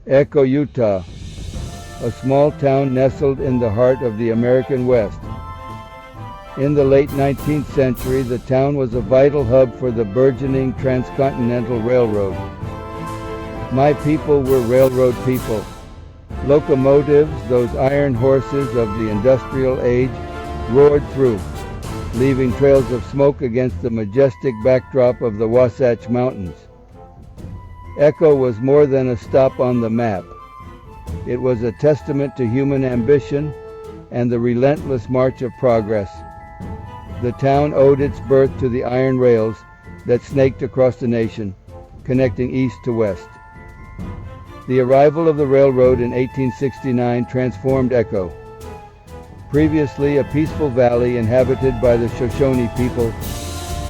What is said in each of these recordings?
Echo, Utah, a small town nestled in the heart of the American West. In the late 19th century, the town was a vital hub for the burgeoning transcontinental railroad. My people were railroad people. Locomotives, those iron horses of the industrial age, roared through, leaving trails of smoke against the majestic backdrop of the Wasatch Mountains. Echo was more than a stop on the map. It was a testament to human ambition and the relentless march of progress. The town owed its birth to the iron rails that snaked across the nation, connecting east to west. The arrival of the railroad in 1869 transformed Echo. Previously a peaceful valley inhabited by the Shoshone people,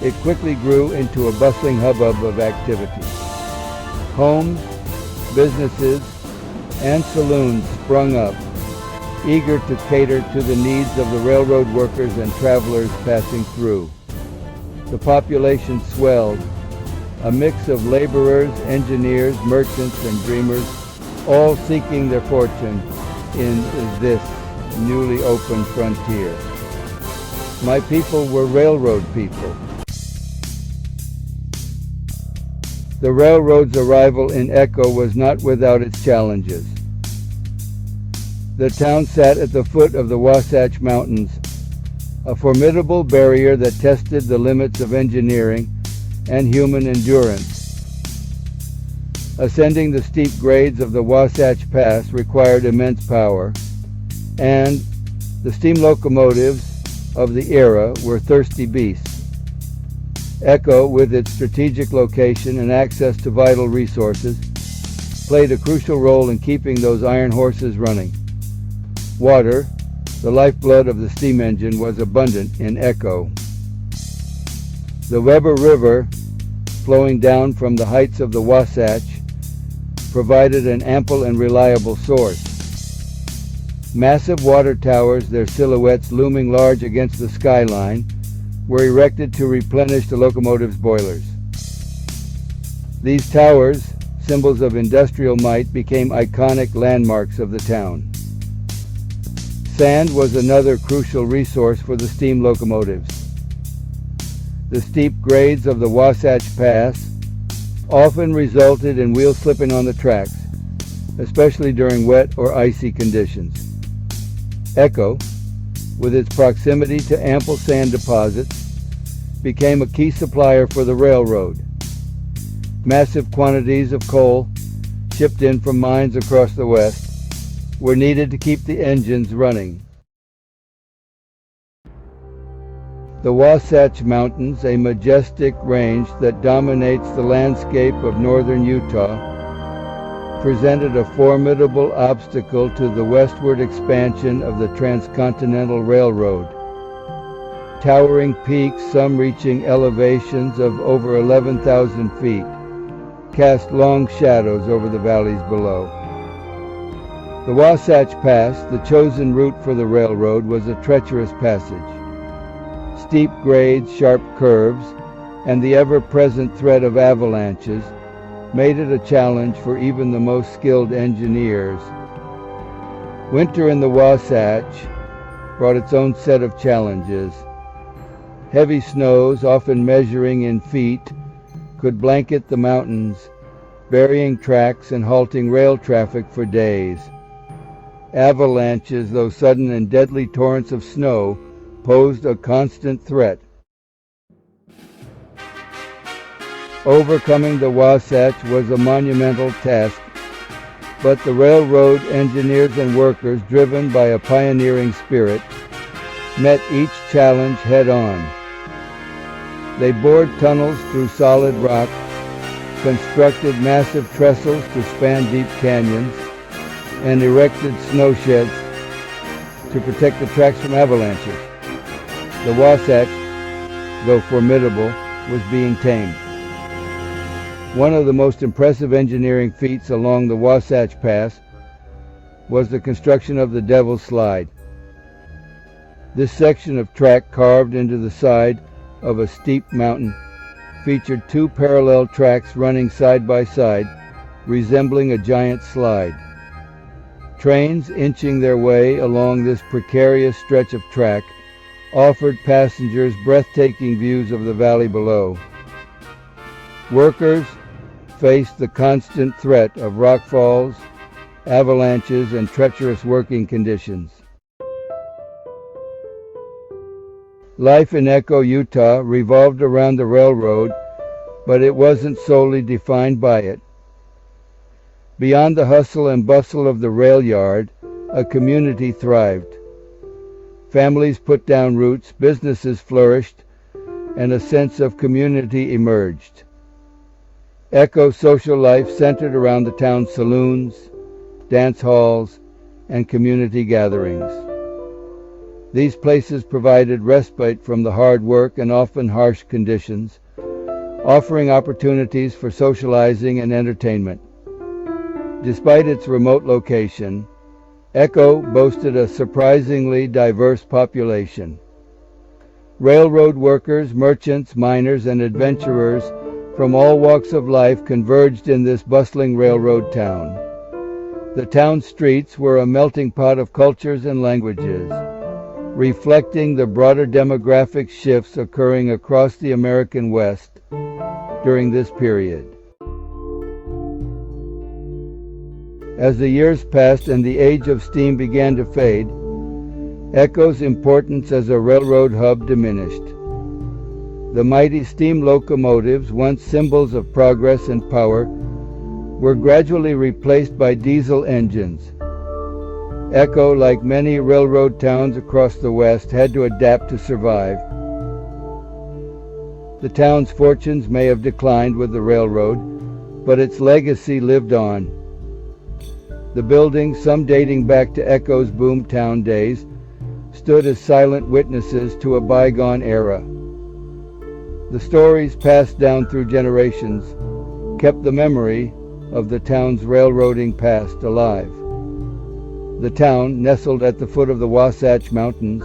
it quickly grew into a bustling hubbub of activity. Homes, businesses, and saloons sprung up, eager to cater to the needs of the railroad workers and travelers passing through. The population swelled, a mix of laborers, engineers, merchants, and dreamers, all seeking their fortune in this newly opened frontier. My people were railroad people. The railroad's arrival in Echo was not without its challenges. The town sat at the foot of the Wasatch Mountains, a formidable barrier that tested the limits of engineering and human endurance. Ascending the steep grades of the Wasatch Pass required immense power, and the steam locomotives of the era were thirsty beasts. Echo, with its strategic location and access to vital resources, played a crucial role in keeping those iron horses running. Water, the lifeblood of the steam engine, was abundant in Echo. The Weber River, flowing down from the heights of the Wasatch, provided an ample and reliable source. Massive water towers, their silhouettes looming large against the skyline, were erected to replenish the locomotive's boilers. These towers, symbols of industrial might, became iconic landmarks of the town. Sand was another crucial resource for the steam locomotives. The steep grades of the Wasatch Pass often resulted in wheels slipping on the tracks, especially during wet or icy conditions. Echo, with its proximity to ample sand deposits, became a key supplier for the railroad. Massive quantities of coal, shipped in from mines across the west, were needed to keep the engines running. The Wasatch Mountains, a majestic range that dominates the landscape of northern Utah, presented a formidable obstacle to the westward expansion of the transcontinental railroad. Towering peaks, some reaching elevations of over 11,000 feet, cast long shadows over the valleys below. The Wasatch Pass, the chosen route for the railroad, was a treacherous passage. Steep grades, sharp curves, and the ever-present threat of avalanches made it a challenge for even the most skilled engineers. Winter in the Wasatch brought its own set of challenges. Heavy snows, often measuring in feet, could blanket the mountains, burying tracks and halting rail traffic for days. Avalanches, though sudden and deadly torrents of snow, posed a constant threat. Overcoming the Wasatch was a monumental task, but the railroad engineers and workers, driven by a pioneering spirit, met each challenge head-on. They bored tunnels through solid rock, constructed massive trestles to span deep canyons, and erected snow sheds to protect the tracks from avalanches. The Wasatch, though formidable, was being tamed. One of the most impressive engineering feats along the Wasatch Pass was the construction of the Devil's Slide. This section of track carved into the side of a steep mountain featured two parallel tracks running side by side resembling a giant slide. Trains inching their way along this precarious stretch of track offered passengers breathtaking views of the valley below. Workers faced the constant threat of rockfalls, avalanches, and treacherous working conditions. Life in Echo, Utah revolved around the railroad, but it wasn't solely defined by it. Beyond the hustle and bustle of the rail yard, a community thrived. Families put down roots, businesses flourished, and a sense of community emerged. Echo's social life centered around the town's saloons, dance halls, and community gatherings. These places provided respite from the hard work and often harsh conditions, offering opportunities for socializing and entertainment. Despite its remote location, Echo boasted a surprisingly diverse population. Railroad workers, merchants, miners, and adventurers from all walks of life converged in this bustling railroad town. The town's streets were a melting pot of cultures and languages, reflecting the broader demographic shifts occurring across the American West during this period. As the years passed and the age of steam began to fade, Echo's importance as a railroad hub diminished. The mighty steam locomotives, once symbols of progress and power, were gradually replaced by diesel engines. Echo, like many railroad towns across the West, had to adapt to survive. The town's fortunes may have declined with the railroad, but its legacy lived on. The buildings, some dating back to Echo's boomtown days, stood as silent witnesses to a bygone era. The stories passed down through generations kept the memory of the town's railroading past alive. The town, nestled at the foot of the Wasatch Mountains,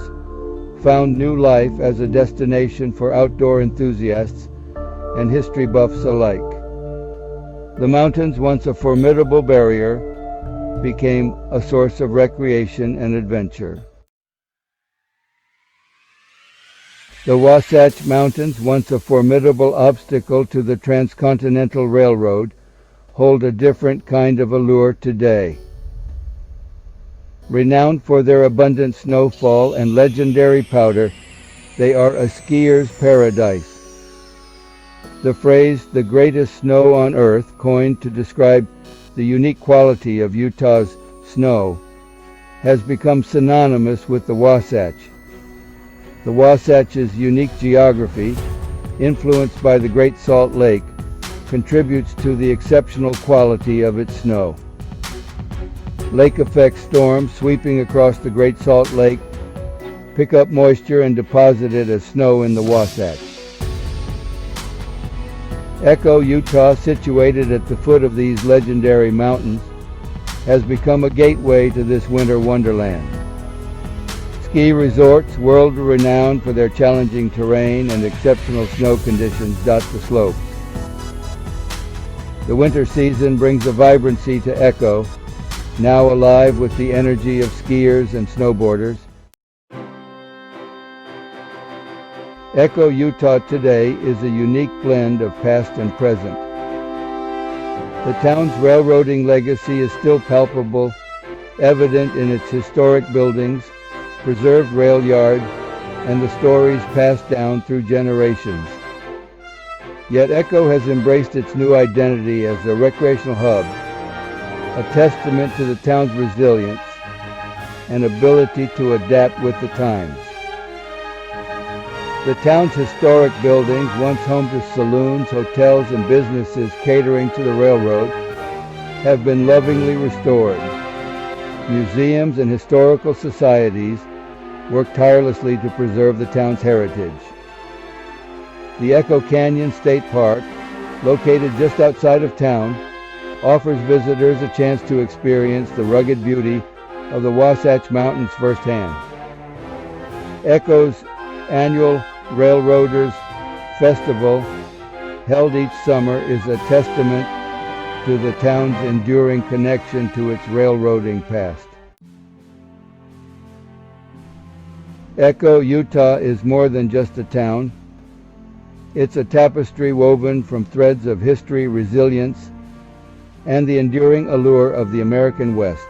found new life as a destination for outdoor enthusiasts and history buffs alike. The mountains, once a formidable barrier, became a source of recreation and adventure. The Wasatch Mountains, once a formidable obstacle to the Transcontinental Railroad, hold a different kind of allure today. Renowned for their abundant snowfall and legendary powder, they are a skier's paradise. The phrase, "the greatest snow on earth," coined to describe the unique quality of Utah's snow, has become synonymous with the Wasatch. The Wasatch's unique geography, influenced by the Great Salt Lake, contributes to the exceptional quality of its snow. Lake effect storms sweeping across the Great Salt Lake pick up moisture and deposit it as snow in the Wasatch. Echo, Utah, situated at the foot of these legendary mountains, has become a gateway to this winter wonderland. Ski resorts, world-renowned for their challenging terrain and exceptional snow conditions, dot the slopes. The winter season brings a vibrancy to Echo, now alive with the energy of skiers and snowboarders. Echo, Utah today is a unique blend of past and present. The town's railroading legacy is still palpable, evident in its historic buildings, preserved rail yard, and the stories passed down through generations. Yet Echo has embraced its new identity as a recreational hub, a testament to the town's resilience and ability to adapt with the times. The town's historic buildings, once home to saloons, hotels, and businesses catering to the railroad, have been lovingly restored. Museums and historical societies work tirelessly to preserve the town's heritage. The Echo Canyon State Park, located just outside of town, offers visitors a chance to experience the rugged beauty of the Wasatch Mountains firsthand. Echo's annual Railroaders Festival, held each summer, is a testament to the town's enduring connection to its railroading past. Echo, Utah is more than just a town. It's a tapestry woven from threads of history, resilience, and the enduring allure of the American West.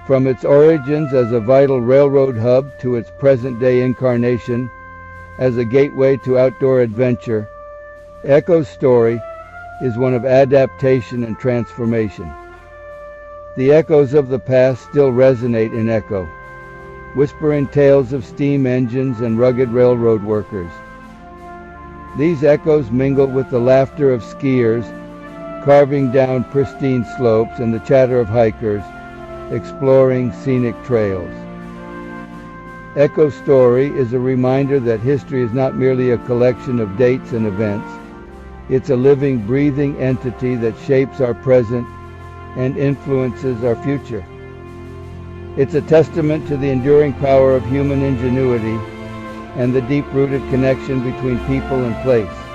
From its origins as a vital railroad hub to its present-day incarnation as a gateway to outdoor adventure, Echo's story is one of adaptation and transformation. The echoes of the past still resonate in Echo, whispering tales of steam engines and rugged railroad workers. These echoes mingle with the laughter of skiers carving down pristine slopes and the chatter of hikers exploring scenic trails. Echo's story is a reminder that history is not merely a collection of dates and events. It's a living, breathing entity that shapes our present and influences our future. It's a testament to the enduring power of human ingenuity and the deep-rooted connection between people and place.